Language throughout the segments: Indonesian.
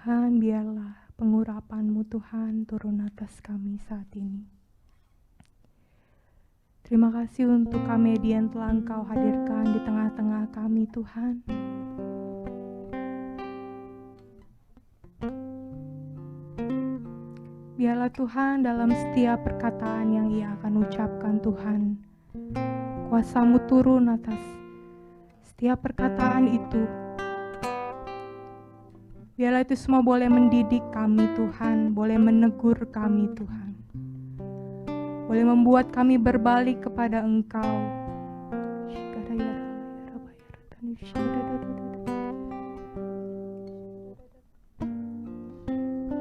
Tuhan, biarlah pengurapan-Mu Tuhan turun atas kami saat ini. Terima kasih untuk komedi yang telah Engkau hadirkan di tengah-tengah kami, Tuhan. Biarlah Tuhan dalam setiap perkataan yang Ia akan ucapkan, Tuhan, kuasa-Mu turun atas setiap perkataan itu. Biarlah itu semua boleh mendidik kami, Tuhan, boleh menegur kami, Tuhan. Boleh membuat kami berbalik kepada Engkau.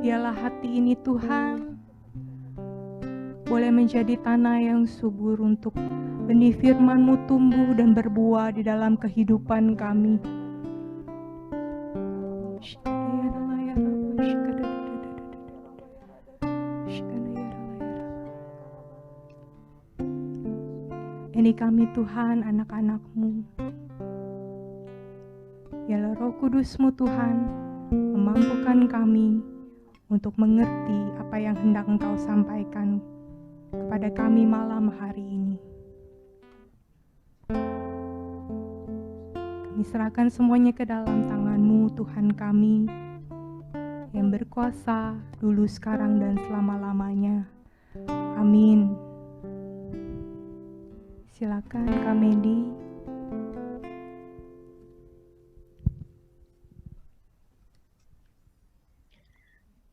Biarlah hati ini, Tuhan, boleh menjadi tanah yang subur untuk benih firman-Mu tumbuh dan berbuah di dalam kehidupan kami. Ini kami, Tuhan, anak-anak-Mu. Biarlah Roh Kudus-Mu, Tuhan, memampukan kami untuk mengerti apa yang hendak Engkau sampaikan kepada kami malam hari ini. Kami serahkan semuanya ke dalam tangan-Mu, Tuhan kami, yang berkuasa dulu, sekarang, dan selama-lamanya. Amin. Silakan Kak Medi.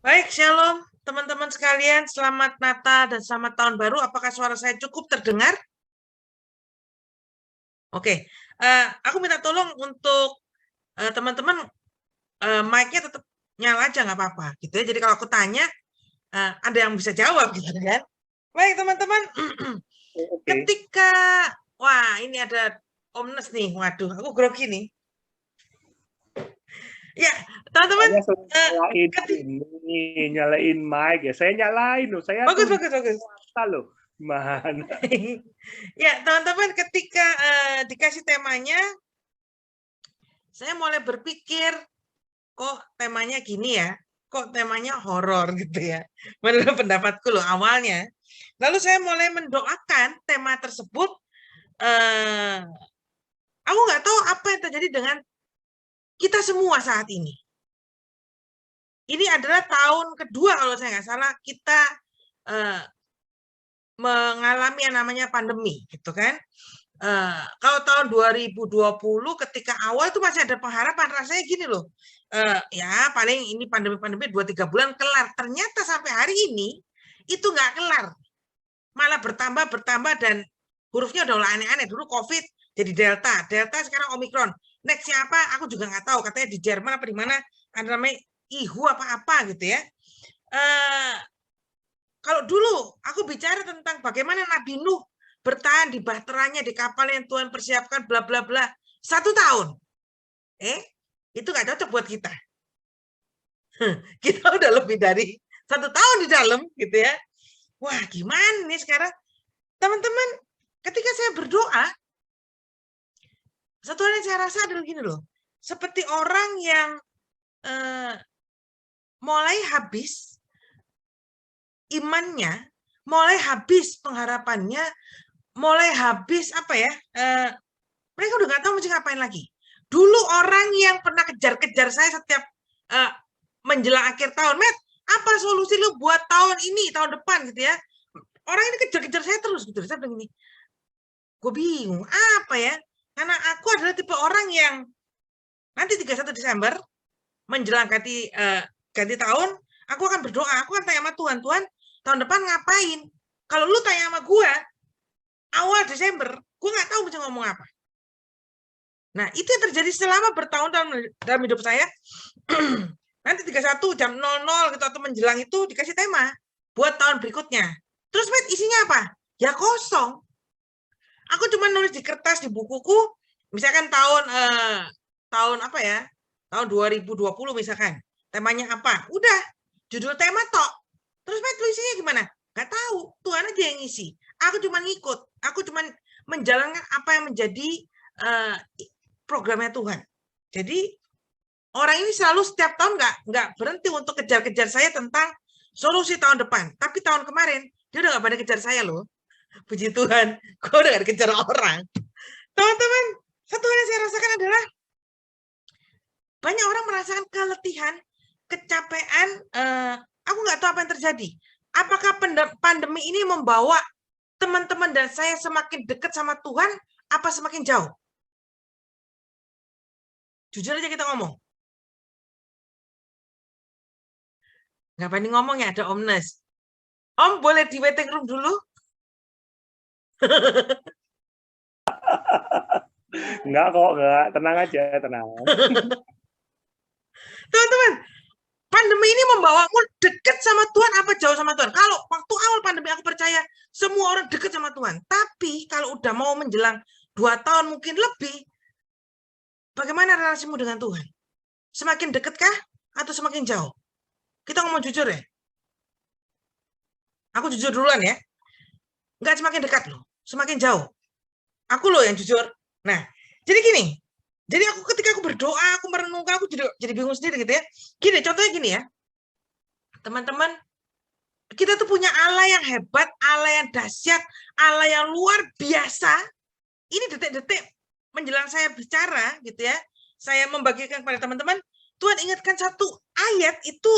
Baik, shalom teman-teman sekalian, selamat Natal dan selamat tahun baru. Apakah suara saya cukup terdengar? Oke, aku minta tolong untuk teman-teman mic-nya tetap nyala aja, nggak apa-apa gitu ya. Jadi kalau aku tanya, ada yang bisa jawab gitu kan. Baik teman-teman, ketika, wah ini ada Omnes nih, waduh aku grogi nih. Ya, teman-teman, nyalain mic ya. Saya nyalain loh. Saya bagus. loh. Gimana? Ya, teman-teman, ketika dikasih temanya, saya mulai berpikir, kok temanya gini ya? Kok temanya horor gitu ya? Menurut pendapatku loh awalnya. Lalu saya mulai mendoakan tema tersebut. Aku nggak tahu apa yang terjadi dengan kita semua saat ini. Ini adalah tahun kedua kalau saya nggak salah kita mengalami yang namanya pandemi, gitu kan? Kalau tahun 2020 ketika awal itu masih ada pengharapan, rasanya gini loh, ya paling ini pandemi 2-3 bulan kelar. Ternyata sampai hari ini itu nggak kelar, malah bertambah dan hurufnya udah aneh-aneh. Dulu COVID jadi Delta sekarang Omikron. Next siapa? Aku juga nggak tahu. Katanya di Jerman apa di mana ada namanya Ihu apa-apa gitu ya. Kalau dulu aku bicara tentang bagaimana Nabi Nuh bertahan di bahteranya, di kapal yang Tuhan persiapkan, bla bla bla, 1 tahun. Itu nggak cocok buat kita. Kita udah lebih dari 1 tahun di dalam, gitu ya. Wah, gimana nih sekarang? Teman-teman, ketika saya berdoa, satu hal yang saya rasa adalah gini loh, seperti orang yang mulai habis imannya, mulai habis pengharapannya, mulai habis apa ya, mereka udah nggak tahu mesti ngapain lagi. Dulu orang yang pernah kejar-kejar saya setiap menjelang akhir tahun, Matt, apa solusi lu buat tahun ini, tahun depan gitu ya. Orang ini kejar-kejar saya terus gitu. Saya bilang gini, gue bingung, apa ya? Karena aku adalah tipe orang yang nanti 31 Desember, menjelang ganti tahun, aku akan berdoa, aku akan tanya sama Tuhan, Tuhan, tahun depan ngapain? Kalau lu tanya sama gue, awal Desember, gue nggak tahu mesti ngomong apa. Nah, itu yang terjadi selama bertahun-tahun dalam hidup saya. Nanti 31 jam 00 gitu atau menjelang itu dikasih tema buat tahun berikutnya. Terus Matt, isinya apa? Ya kosong. Aku cuma nulis di kertas di bukuku, misalkan tahun apa ya? Tahun 2020 misalkan. Temanya apa? Udah, judul tema tok. Terus Matt, tulisnya gimana? Gak tahu, Tuhan aja yang ngisi. Aku cuma ngikut, aku cuma menjalankan apa yang menjadi programnya Tuhan. Jadi orang ini selalu setiap tahun nggak berhenti untuk kejar-kejar saya tentang solusi tahun depan. Tapi tahun kemarin dia udah nggak pada kejar saya loh. Puji Tuhan, gue udah gak dikejar orang. Teman-teman, satu hal yang saya rasakan adalah banyak orang merasakan keletihan, kecapean. Aku nggak tahu apa yang terjadi. Apakah pandemi ini membawa teman-teman dan saya semakin dekat sama Tuhan, apa semakin jauh? Jujur aja kita ngomong. Nggak berani ngomong ya, ada Om Nes. Om boleh di waiting room dulu? Enggak kok, enggak. Tenang aja, tenang. Teman-teman, pandemi ini membawamu dekat sama Tuhan apa jauh sama Tuhan? Kalau waktu awal pandemi aku percaya semua orang dekat sama Tuhan. Tapi kalau udah mau menjelang 2 tahun mungkin lebih, bagaimana relasimu dengan Tuhan? Semakin deketkah atau semakin jauh? Kita ngomong jujur ya. Aku jujur duluan ya. Nggak semakin dekat loh, semakin jauh. Aku loh yang jujur. Nah, jadi gini. Jadi ketika aku berdoa, aku merenungkan, aku jadi bingung sendiri gitu ya. Gini, contohnya gini ya. Teman-teman, kita tuh punya Allah yang hebat, Allah yang dahsyat, Allah yang luar biasa. Ini detik-detik menjelang saya bicara gitu ya. Saya membagikan kepada teman-teman, Tuhan ingatkan satu ayat itu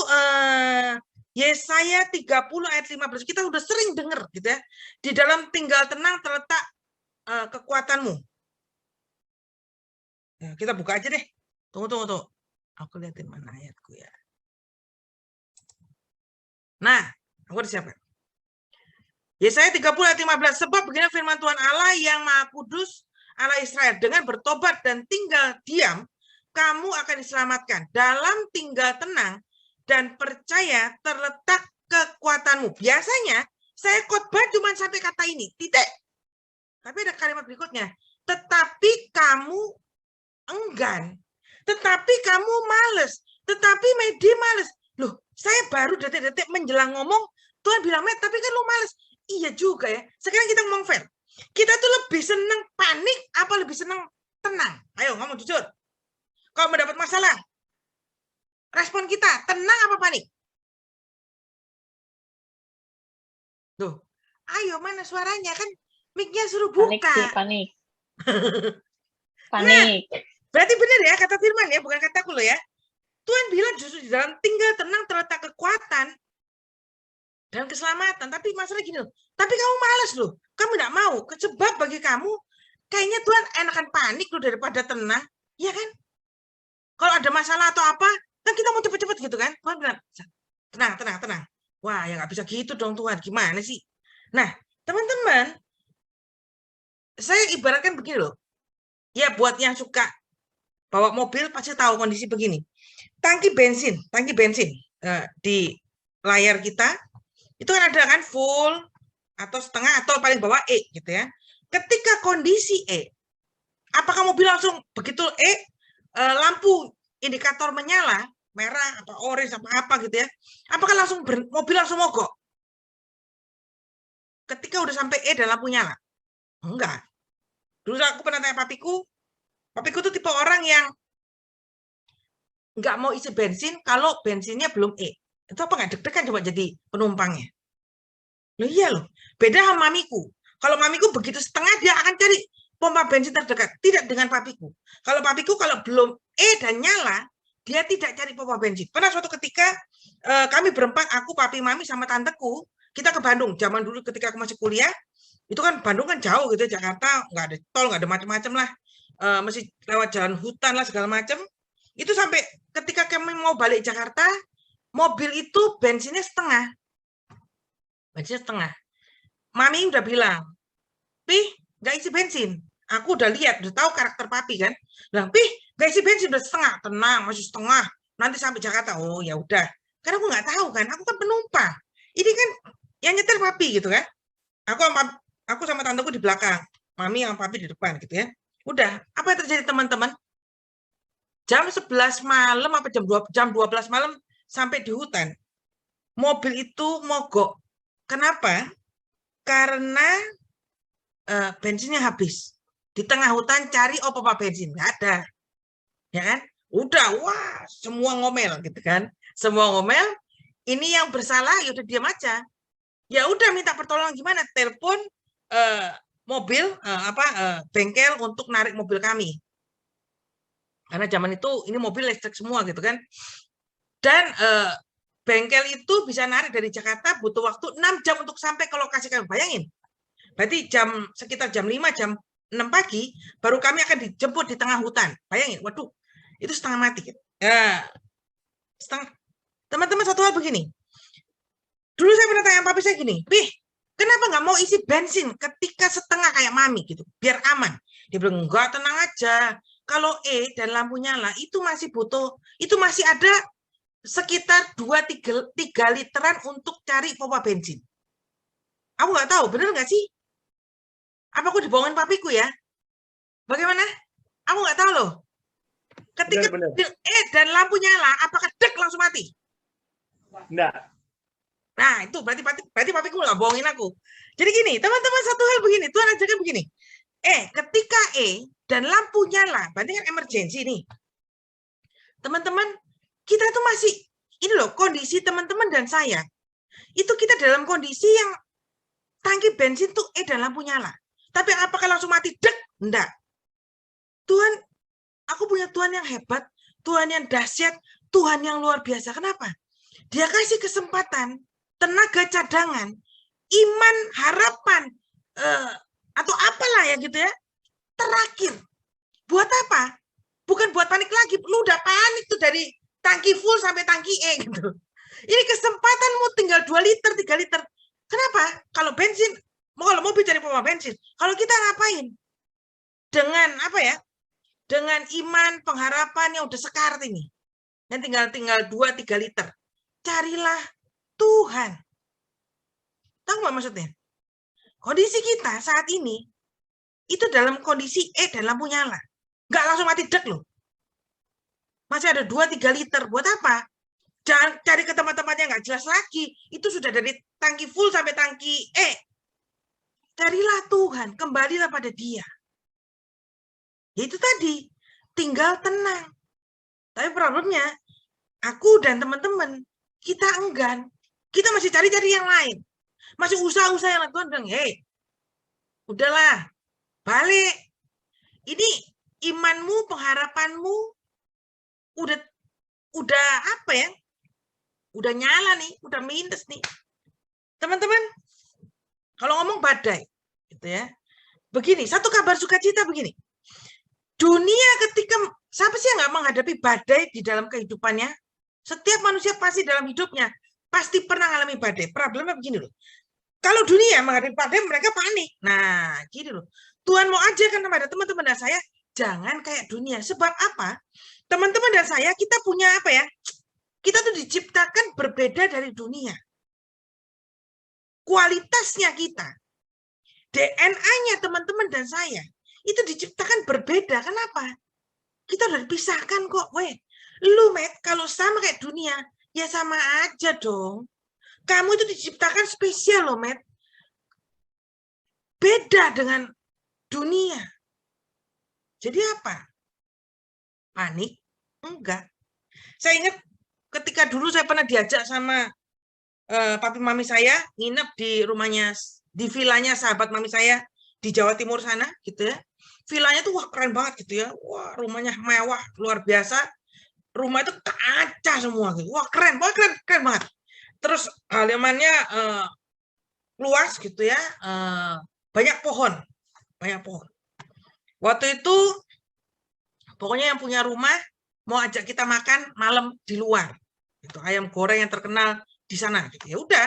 Yesaya 30 ayat 15. Kita udah sering dengar gitu ya. Di dalam tinggal tenang terletak kekuatanmu. Ya, kita buka aja deh. Tunggu. Aku liatin mana ayatku ya. Nah, aku udah siapkan. Yesaya 30 ayat 15. Sebab begini firman Tuhan Allah yang Maha Kudus, Allah Israel. Dengan bertobat dan tinggal diam, kamu akan diselamatkan. Dalam tinggal tenang dan percaya terletak kekuatanmu. Biasanya saya khotbah cuma sampai kata ini, titik. Tapi ada kalimat berikutnya. Tetapi kamu enggan. Tetapi kamu males. Tetapi Medi males. Loh, saya baru detik-detik menjelang ngomong, Tuhan bilang, Med, tapi kan lu males. Iya juga ya. Sekarang kita ngomong fair. Kita tuh lebih senang panik apa lebih senang tenang? Ayo ngomong jujur. Kalau mendapat masalah, respon kita tenang apa panik? Tuh, ayo mana suaranya kan? Mic-nya suruh buka. Panik. Nah, berarti benar ya kata firman ya, bukan kataku loh ya. Tuhan bilang justru di dalam tinggal tenang terletak kekuatan dan keselamatan. Tapi masalah gini loh, tapi kamu malas loh, kamu nggak mau. Sebab bagi kamu, kayaknya Tuhan enakan panik loh daripada tenang. Iya kan? Kalau ada masalah atau apa, kan kita mau cepet-cepet gitu kan. Tuhan bilang, tenang. Wah, ya nggak bisa gitu dong Tuhan, gimana sih? Nah, teman-teman, saya ibaratkan begini loh. Ya buat yang suka bawa mobil pasti tahu kondisi begini. Tangki bensin di layar kita itu kan ada kan full atau setengah atau paling bawah E gitu ya. Ketika kondisi E, apakah mobil langsung begitu lampu indikator menyala merah atau orange apa gitu ya? Apakah langsung mobil langsung mogok? Ketika udah sampai E dan lampu nyala? Enggak. Dulu aku pernah tanya papiku tuh tipe orang yang nggak mau isi bensin kalau bensinnya belum E. Itu apa nggak deg-degan coba jadi penumpangnya? Loh iya loh, beda sama mamiku. Kalau mamiku begitu setengah dia akan cari pompa bensin terdekat. Tidak dengan papiku. Kalau papiku kalau belum E dan nyala, dia tidak cari pompa bensin. Pernah suatu ketika kami berempat, aku, papi, mami, sama tanteku, kita ke Bandung. Zaman dulu ketika aku masih kuliah, itu kan Bandung kan jauh gitu, Jakarta nggak ada tol, nggak ada macam-macam lah. Masih lewat jalan hutan lah segala macam. Itu sampai ketika kami mau balik Jakarta, mobil itu bensinnya setengah. Mami udah bilang, Pih, nggak isi bensin. Aku udah lihat, udah tahu karakter papi kan. Bilang, Pih, nggak isi bensin udah setengah. Tenang, masih setengah. Nanti sampai Jakarta. Oh ya udah. Karena aku nggak tahu kan, aku kan penumpang. Ini kan yang nyetir papi gitu kan. Aku sama tanteku di belakang, mami sama papi di depan gitu ya. Udah, apa yang terjadi teman-teman? Jam 11 malam apa jam 12 malam sampai di hutan. Mobil itu mogok. Kenapa? Karena bensinnya habis. Di tengah hutan cari pompa bensin, nggak ada. Ya kan? Udah, wah, semua ngomel gitu kan. Semua ngomel, ini yang bersalah ya udah diam aja. Ya udah minta pertolongan gimana? Telepon mobil bengkel untuk narik mobil kami. Karena zaman itu ini mobil listrik semua gitu kan. Dan bengkel itu bisa narik dari Jakarta butuh waktu 6 jam untuk sampai ke lokasi kami. Bayangin. Berarti sekitar jam 5, jam 6 pagi baru kami akan dijemput di tengah hutan. Bayangin, waduh, itu setengah mati gitu. Ya, teman-teman satu hal begini. Dulu saya pernah tanya papi saya gini, "Pih, kenapa nggak mau isi bensin ketika setengah kayak mami gitu, biar aman?" Dia bilang, "Enggak, tenang aja. Kalau dan lampu nyala itu masih ada sekitar 2-3 literan untuk cari pompa bensin." Aku nggak tahu, bener nggak sih? Apa aku dibohongin papiku ya? Bagaimana? Aku nggak tahu loh. Ketika dan lampu nyala, apakah dek langsung mati? Enggak. Nah, itu berarti papiku nggak bohongin aku. Jadi gini, teman-teman, satu hal begini, Tuhan ajarkan begini. Ketika dan lampu nyala, berarti kan emergency nih. Teman-teman, kita tuh masih, ini loh, kondisi teman-teman dan saya, itu kita dalam kondisi yang tangki bensin tuh dan lampu nyala. Tapi apakah langsung mati? Dek? Enggak. Tuhan, aku punya Tuhan yang hebat, Tuhan yang dahsyat, Tuhan yang luar biasa. Kenapa? Dia kasih kesempatan, tenaga cadangan, iman, harapan, atau apalah ya gitu ya, terakhir. Buat apa? Bukan buat panik lagi. Lu udah panik tuh dari tangki full sampai tangki gitu. Ini kesempatanmu tinggal 2 liter, 3 liter. Kenapa? Kalau bensin, kalau mobil cari pompa bensin. Kalau kita ngapain? Dengan apa ya? Dengan iman, pengharapan yang udah sekarat ini. Yang tinggal 2-3 liter. Carilah Tuhan. Tahu nggak maksudnya? Kondisi kita saat ini itu dalam kondisi dan lampu nyala. Nggak langsung mati dek loh. Masih ada 2-3 liter. Buat apa? Jangan cari ke tempat-tempat yang nggak jelas lagi. Itu sudah dari tangki full sampai tangki Carilah Tuhan. Kembalilah pada Dia. Itu tadi. Tinggal tenang. Tapi problemnya, aku dan teman-teman, kita enggan. Kita masih cari-cari yang lain. Masih usaha-usaha yang lain. Tuhan bilang, udahlah, balik. Ini imanmu, pengharapanmu, udah apa ya? Udah nyala nih, udah minus nih. Teman-teman, kalau ngomong badai, gitu ya. Begini, satu kabar sukacita begini. Dunia ketika, siapa sih yang nggak menghadapi badai di dalam kehidupannya? Setiap manusia pasti dalam hidupnya, pasti pernah mengalami badai. Problemnya begini loh. Kalau dunia menghadapi badai, mereka panik. Nah, gini loh. Tuhan mau ajarkan kepada teman-teman dan saya, jangan kayak dunia. Sebab apa? Teman-teman dan saya, kita punya apa ya? Kita tuh diciptakan berbeda dari dunia. Kualitasnya kita, DNA-nya teman-teman dan saya, itu diciptakan berbeda. Kenapa? Kita udah dipisahkan kok. Lu, Matt, kalau sama kayak dunia, ya sama aja dong. Kamu itu diciptakan spesial loh, Matt. Beda dengan dunia. Jadi apa? Panik? Enggak. Saya ingat ketika dulu saya pernah diajak sama papi mami saya nginep di rumahnya, di vilanya sahabat mami saya di Jawa Timur sana gitu ya. Vilanya tuh wah keren banget gitu ya. Wah, rumahnya mewah luar biasa. Rumah itu kaca semua gitu. Wah, keren banget. Terus halamannya luas gitu ya. Banyak pohon. Waktu itu pokoknya yang punya rumah mau ajak kita makan malam di luar. Itu ayam goreng yang terkenal di sana gitu. Ya udah,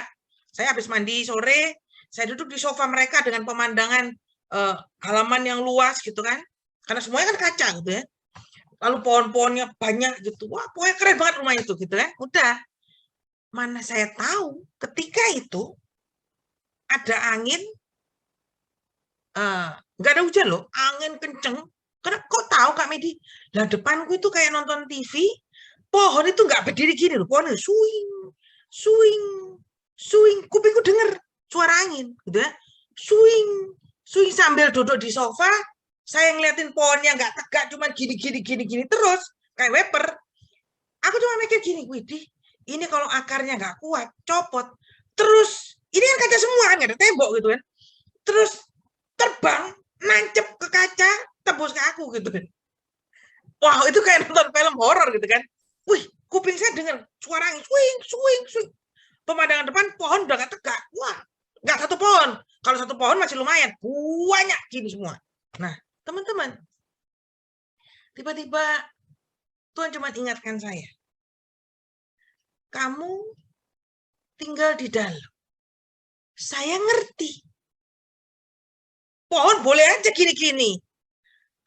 saya habis mandi sore, saya duduk di sofa mereka dengan pemandangan halaman yang luas gitu kan, karena semuanya kan kaca gitu ya, lalu pohon-pohonnya banyak gitu, wah pokoknya keren banget rumah itu gitu kan. Udah, mana saya tahu ketika itu ada angin, nggak ada hujan loh, angin kenceng. Karena kok tahu Kak Medi, lah depanku itu kayak nonton TV, pohon itu nggak berdiri gini loh, pohonnya swing, kupingku denger suara angin gitu ya, swing sambil duduk di sofa, saya ngeliatin pohonnya nggak tegak, cuman gini terus. kayak wiper. Aku cuma mikir gini, widih, ini kalau akarnya nggak kuat, copot, terus ini kan kaca semua kan, nggak ada tembok gitu kan, terus terbang, nancep ke kaca, tembus ke aku gitu kan. Wow, itu kayak nonton film horor gitu kan. Wih, kuping saya dengar suara angin, swing, swing, swing. Pemandangan depan pohon udah nggak tegak. Wah, nggak satu pohon. Kalau satu pohon masih lumayan, banyak gini semua. Nah, teman-teman, tiba-tiba Tuhan cuma ingatkan saya, kamu tinggal di dalam. Saya ngerti. Pohon boleh aja gini-gini.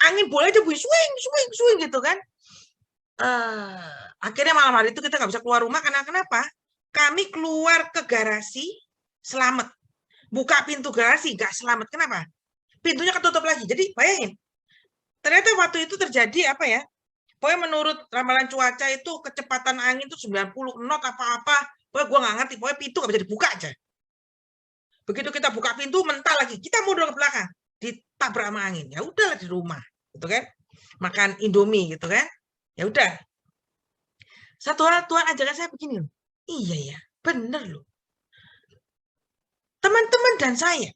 Angin boleh aja bunyi swing, swing, swing gitu kan. Akhirnya malam hari itu kita nggak bisa keluar rumah karena kenapa? Kami keluar ke garasi, selamat. Buka pintu garasi, nggak selamat. Kenapa? Pintunya ketutup lagi. Jadi bayangin. Ternyata waktu itu terjadi apa ya? Pokoknya menurut ramalan cuaca itu kecepatan angin itu 90 knot apa-apa. Pokoknya gue nggak ngerti. Pokoknya pintu nggak bisa dibuka aja. Begitu kita buka pintu, mental lagi. Kita mundur ke belakang. Ditabrak sama angin. Ya udahlah di rumah. Gitu kan. Makan Indomie gitu kan. Ya udah. Satu hal Tuhan ajarkan saya begini loh. Iya ya, bener loh. Teman-teman dan saya.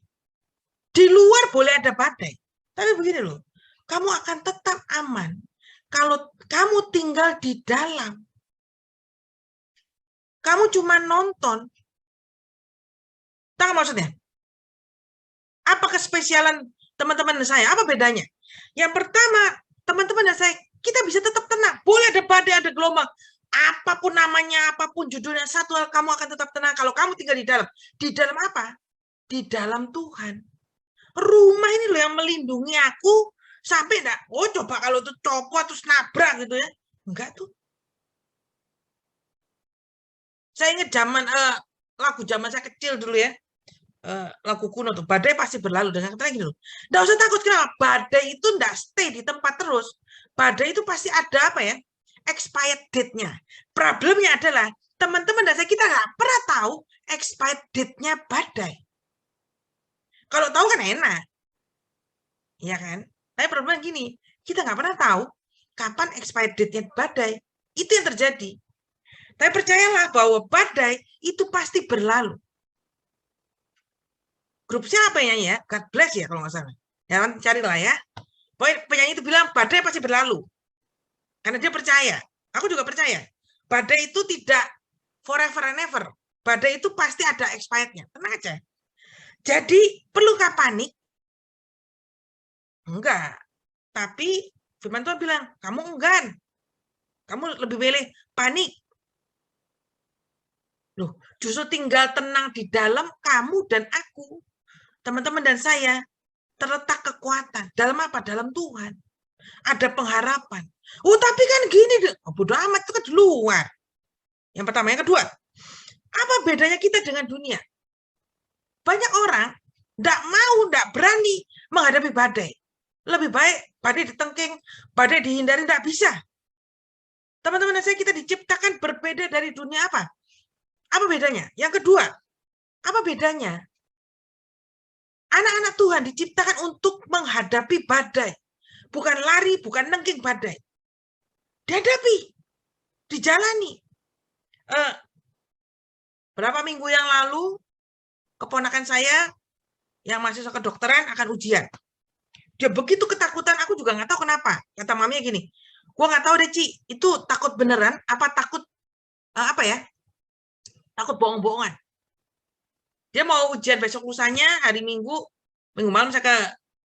Di luar boleh ada badai. Tapi begini loh. Kamu akan tetap aman kalau kamu tinggal di dalam. Kamu cuma nonton. Tahu maksudnya? Apa kespesialan teman-teman dan saya? Apa bedanya? Yang pertama, teman-teman dan saya, kita bisa tetap tenang. Boleh ada badai, ada gelombang. Apapun namanya, apapun judulnya, satu hal kamu akan tetap tenang kalau kamu tinggal di dalam. Di dalam apa? Di dalam Tuhan. Rumah ini loh yang melindungi aku sampai enggak, oh coba kalau itu copot terus nabrak gitu ya. Enggak tuh. Saya ingat lagu zaman saya kecil dulu ya. Lagu kuno tuh, badai pasti berlalu. Dengan kata gini loh, enggak usah takut. Kenapa? Badai itu enggak stay di tempat terus. Badai itu pasti ada apa ya? Expired date-nya. Problemnya adalah teman-teman dan saya, kita nggak pernah tahu expired date-nya badai. Kalau tahu kan enak. Iya kan? Tapi problemnya gini, kita nggak pernah tahu kapan expired date-nya badai. Itu yang terjadi. Tapi percayalah bahwa badai itu pasti berlalu. Grup siapa ya? God Bless ya kalau nggak salah. Ya, carilah ya. Penyanyi itu bilang badai pasti berlalu. Karena dia percaya. Aku juga percaya. Badai itu tidak forever and ever. Badai itu pasti ada expired-nya. Tenang aja. Jadi, perlukah panik? Enggak. Tapi firman Tuhan bilang, kamu enggan. Kamu lebih pilih panik. Loh, justru tinggal tenang di dalam kamu dan aku. Teman-teman dan saya terletak kekuatan. Dalam apa? Dalam Tuhan. Ada pengharapan. Oh, tapi kan gini. Oh, bodo amat, itu kan di luar. Yang pertama. Yang kedua, apa bedanya kita dengan dunia? Banyak orang tidak berani menghadapi badai. Lebih baik badai ditengking, badai dihindari, tidak bisa. Teman-teman saya, kita diciptakan berbeda dari dunia apa? Apa bedanya? Yang kedua, apa bedanya? Anak-anak Tuhan diciptakan untuk menghadapi badai. Bukan lari, bukan nengking badai. Dihadapi, dijalani. Berapa minggu yang lalu, keponakan saya yang mahasiswa kedokteran akan ujian. Dia begitu ketakutan, aku juga nggak tahu kenapa. Kata maminya gini, gue nggak tahu deh Ci, itu takut beneran, apa takut takut bohong-bohongan. Dia mau ujian besok lusanya, hari Minggu malam saya ke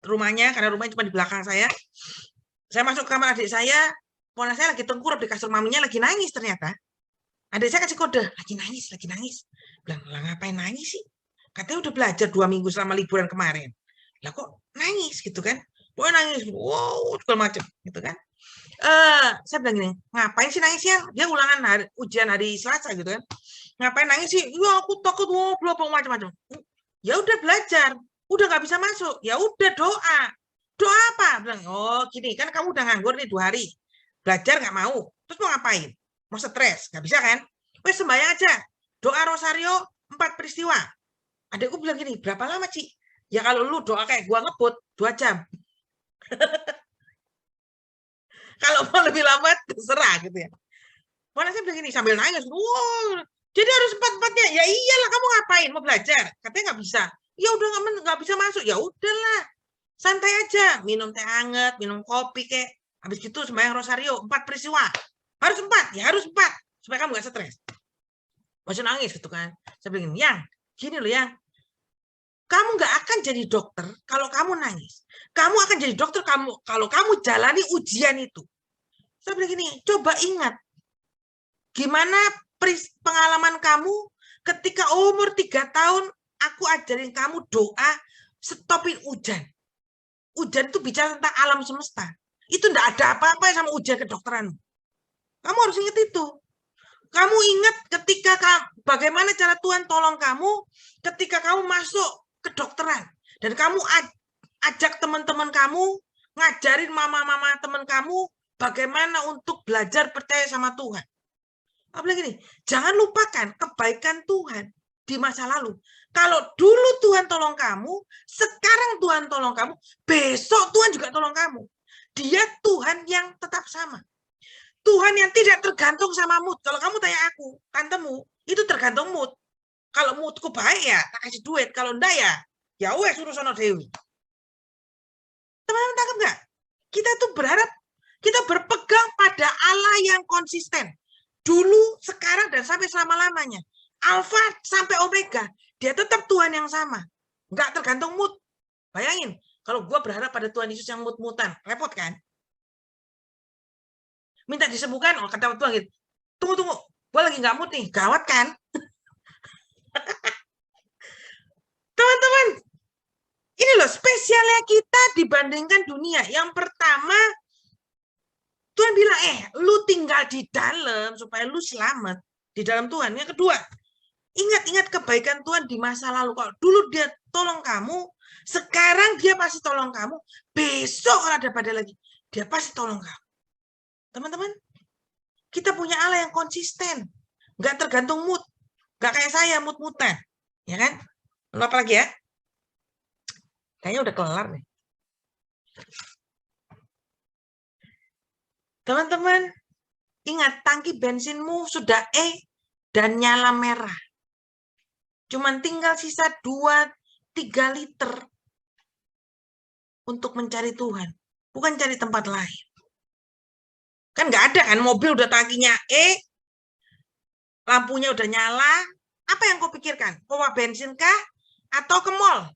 rumahnya, karena rumahnya cuma di belakang saya. Saya masuk ke kamar adik saya, ponakan saya lagi tengkurap di kasur maminya, lagi nangis ternyata. Adik saya kasih kode, lagi nangis. Bilang, lah ngapain nangis sih? Katanya udah belajar 2 minggu selama liburan kemarin. Lah kok nangis gitu kan? Pokoknya nangis, wow, segala macam gitu kan. Saya bilang gini, ngapain sih nangisnya? Dia ulangan ujian hari Selasa gitu kan. Ngapain nangis sih? Ya aku takut, macam-macam. Ya udah belajar, udah nggak bisa masuk. Ya udah doa. Doa apa? Bilang, oh gini, kan kamu udah nganggur nih 2 hari. Belajar nggak mau. Terus mau ngapain? Mau stres? Nggak bisa kan? Wes sembahyang aja. Doa rosario 4 peristiwa. Adekku bilang gini, berapa lama Ci? Ya kalau lu doa kayak gua ngebut 2 jam. Kalau mau lebih lambat, terserah gitu ya. Mana saya bilang gini sambil nangis, wow, jadi harus empat-empatnya. Ya iyalah, kamu ngapain? Mau belajar? Katanya nggak bisa. Ya udah nggak bisa masuk. Ya udahlah, santai aja. Minum teh hangat, minum kopi kek. Habis gitu sembahyang rosario, 4 peristiwa. Harus 4, ya harus 4 supaya kamu nggak stres. Masih nangis gitu kan. Saya bilang, yang gini loh yang, kamu nggak akan jadi dokter kalau kamu nangis. Kamu akan jadi dokter kalau kamu jalani ujian itu. Saya bilang gini, coba ingat gimana pengalaman kamu ketika umur 3 tahun aku ajarin kamu doa stopin hujan. Hujan itu bicara tentang alam semesta. Itu enggak ada apa-apa sama ujian kedokteran. Kamu harus ingat itu. Kamu ingat ketika bagaimana cara Tuhan tolong kamu ketika kamu masuk kedokteran. Dan kamu ajak teman-teman kamu, ngajarin mama-mama teman kamu bagaimana untuk belajar percaya sama Tuhan. Apalagi nih, jangan lupakan kebaikan Tuhan di masa lalu. Kalau dulu Tuhan tolong kamu, sekarang Tuhan tolong kamu, besok Tuhan juga tolong kamu. Dia Tuhan yang tetap sama. Tuhan yang tidak tergantung sama mood. Kalau kamu tanya aku, tantemu, itu tergantung mood. Kalau moodku baik ya, tak kasih duit. Kalau enggak ya wes suruh sono dewi. Teman-teman tangkap nggak? Kita tuh berharap, kita berpegang pada Allah yang konsisten. Dulu, sekarang, dan sampai selama-lamanya. Alfa sampai Omega. Dia tetap Tuhan yang sama. Nggak tergantung mood. Bayangin, kalau gue berharap pada Tuhan Yesus yang mood-mutan. Repot kan? Minta disembuhkan, oh kata Tuhan gitu. Tunggu. Gue lagi nggak mood nih. Gawat kan? Teman-teman, ini loh spesialnya kita dibandingkan dunia. Yang pertama, Tuhan bilang, lu tinggal di dalam supaya lu selamat di dalam Tuhan. Yang kedua, ingat kebaikan Tuhan di masa lalu. Kalau dulu dia tolong kamu, sekarang dia pasti tolong kamu. Besok kalau ada badai lagi, dia pasti tolong kamu. Teman-teman, kita punya Allah yang konsisten. Nggak tergantung mood. Nggak kayak saya, mood-mutan. Ya kan? Lalu apa lagi ya? Kayaknya udah kelar nih. Teman-teman, ingat tangki bensinmu sudah dan nyala merah. Cuman tinggal sisa 2-3 liter untuk mencari Tuhan. Bukan cari tempat lain. Kan nggak ada kan mobil udah tangkinya lampunya udah nyala. Apa yang kau pikirkan? Pompa bensin kah? Atau ke mall?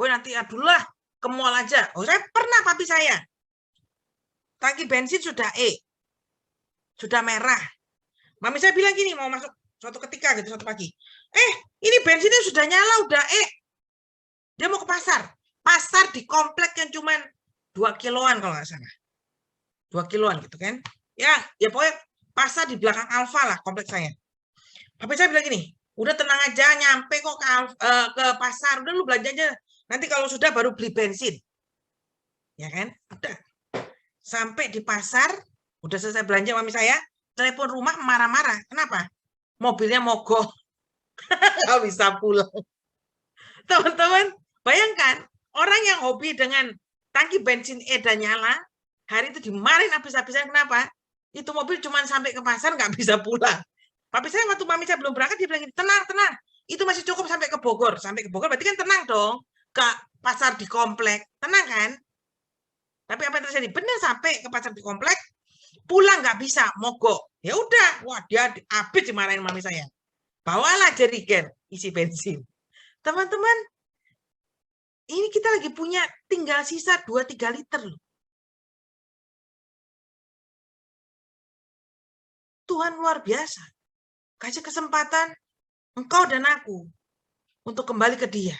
Nanti adulah ke mall aja. Saya pernah papi saya. Tangki bensin sudah sudah merah. Mami saya bilang gini, mau masuk suatu ketika gitu, suatu pagi. Ini bensinnya sudah nyala, udah Dia mau ke pasar. Pasar di komplek yang cuman 2 kiloan kalau nggak salah. 2 kiloan gitu kan. Ya pokoknya pasar di belakang Alfa lah komplek saya. Papi saya bilang gini, udah tenang aja, nyampe kok ke pasar, udah lu belanja aja. Nanti kalau sudah baru beli bensin. Ya kan? Udah. Sampai di pasar, udah selesai belanja mami saya, telepon rumah marah-marah. Kenapa? Mobilnya mogok. Nggak bisa pulang. Teman-teman, bayangkan orang yang hobi dengan tangki bensin dan nyala, hari itu dimarahin habis-habisan. Kenapa? Itu mobil cuma sampai ke pasar nggak bisa pulang. Tapi saya waktu mami saya belum berangkat, dia bilang, tenang. Itu masih cukup sampai ke Bogor. Sampai ke Bogor berarti kan tenang dong. Ke pasar di komplek. Tenang kan? Tapi apa yang terjadi? Benar sampai ke pasar di komplek, pulang nggak bisa, mogok. Ya udah, wah dia habis dimarahin mami saya. Bawalah jerigen isi bensin. Teman-teman, ini kita lagi punya tinggal sisa 2-3 liter loh. Tuhan luar biasa. Kasih kesempatan engkau dan aku untuk kembali ke Dia.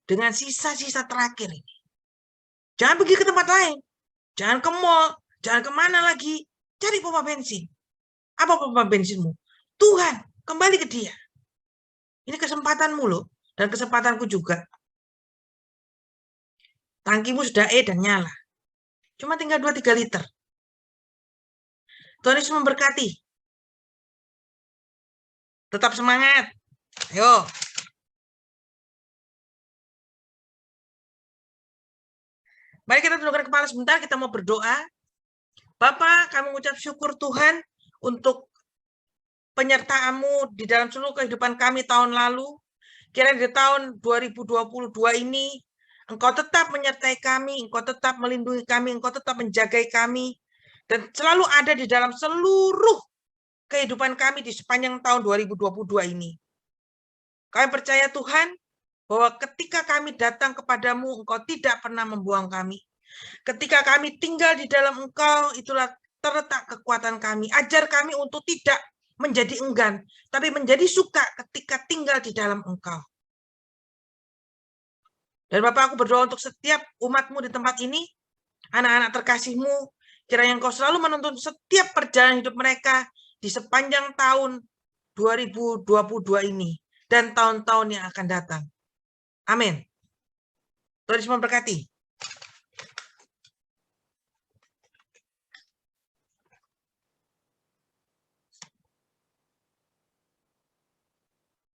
Dengan sisa-sisa terakhir ini. Jangan pergi ke tempat lain. Jangan ke mall. Jangan kemana lagi. Cari pompa bensin. Apa pompa bensinmu? Tuhan, kembali ke Dia. Ini kesempatanmu loh. Dan kesempatanku juga. Tangkimu sudah dan nyala. Cuma tinggal 2-3 liter. Tuhan Yesus memberkati. Tetap semangat. Ayo. Mari kita tundukkan kepala sebentar, kita mau berdoa. Bapa, kami mengucap syukur Tuhan untuk penyertaan-Mu di dalam seluruh kehidupan kami tahun lalu. Kiranya di tahun 2022 ini, Engkau tetap menyertai kami, Engkau tetap melindungi kami, Engkau tetap menjagai kami, dan selalu ada di dalam seluruh kehidupan kami di sepanjang tahun 2022 ini. Kami percaya Tuhan, bahwa ketika kami datang kepadamu, Engkau tidak pernah membuang kami. Ketika kami tinggal di dalam Engkau, itulah terletak kekuatan kami. Ajar kami untuk tidak menjadi enggan, tapi menjadi suka ketika tinggal di dalam Engkau. Dan Bapak, aku berdoa untuk setiap umat-Mu di tempat ini, anak-anak terkasih-Mu, kiranya Engkau selalu menuntun setiap perjalanan hidup mereka di sepanjang tahun 2022 ini dan tahun-tahun yang akan datang. Amin. Tuhan Yesus memberkati.